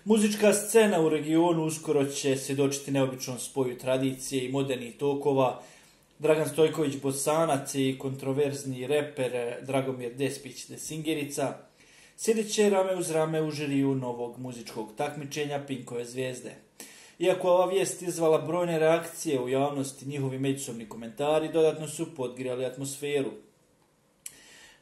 Muzička scena u regionu uskoro će svjedočiti neobičnom spoju tradicije i modernih tokova. Dragan Stojković Bosanac i kontroverzni reper Dragomir Despić Desingerica sjedit će rame uz rame u žiriju novog muzičkog takmičenja Pinkove zvijezde. Iako ova vijest izvala brojne reakcije u javnosti, njihovi međusobni komentari dodatno su podgrijali atmosferu.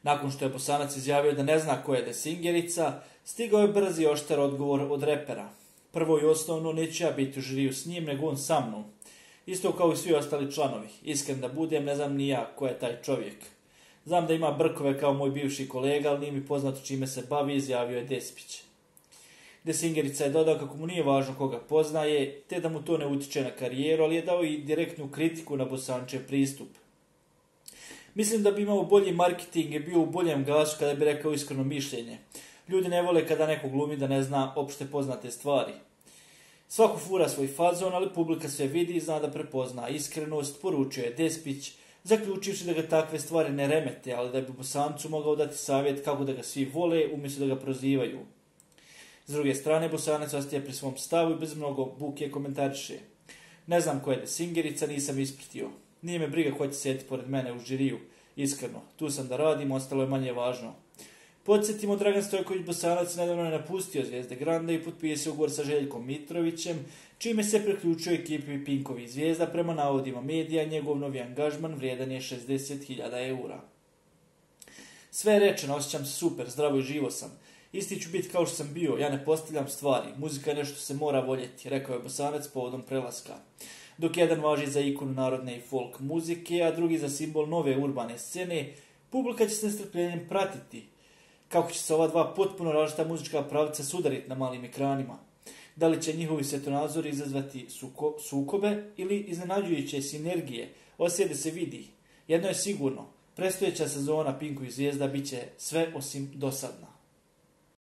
Nakon što je Bosanac izjavio da ne zna ko je Desingerica, stigao je brzi i oštar odgovor od repera. Prvo i osnovno, neću ja biti u žiriju s njim, nego on sa mnom. Isto kao i svi ostali članovi. Iskren da budem, ne znam ni ja ko je taj čovjek. Znam da ima brkove kao moj bivši kolega, ali nije mi poznato čime se bavi, izjavio je Despić. Desingerica je dodao kako mu nije važno koga poznaje, te da mu to ne utiče na karijeru, ali je dao i direktnu kritiku na Bosančev pristup. Mislim da bi imao bolji marketing i bio u boljem glasu kada bi rekao iskreno mišljenje. Ljudi ne vole kada neko glumi da ne zna opšte poznate stvari. Svako fura svoj fazon, ali publika sve vidi i zna da prepozna iskrenost, poručio je Despić, zaključivši da ga takve stvari ne remete, ali da bi Bosancu mogao dati savjet kako da ga svi vole umjesto da ga prozivaju. S druge strane, Bosanac ostaje pri svom stavu i bez mnogo buke komentariše. Ne znam ko je Desingerica, nisam ispratio. Nije me briga ko će sjeti pored mene u žiriju. Iskreno, tu sam da radim, ostalo je manje važno. Podsjetimo, Dragan Stojković Bosanac nedavno je napustio Zvijezde Grande i potpisao ugovor sa Željkom Mitrovićem, čime se priključio ekipi Pinkovi zvijezda. Prema navodima medija, njegov novi angažman vrijedan je 60.000 eura. Sve je rečeno, osjećam se super, zdravo i živo sam. Isti ću biti kao što sam bio, ja ne postavljam stvari, muzika je nešto se mora voljeti, rekao je Bosanac povodom prelaska. Dok jedan važi za ikonu narodne i folk muzike, a drugi za simbol nove urbane scene, publika će s nestrpljenjem pratiti kako će se ova dva potpuno različita muzička pravca sudariti na malim ekranima. Da li će njihovi svjetonazori izazvati sukobe ili iznenađujuće sinergije, osije da se vidi. Jedno je sigurno, predstojeća sezona Pinkovih zvijezda bit će sve osim dosadna.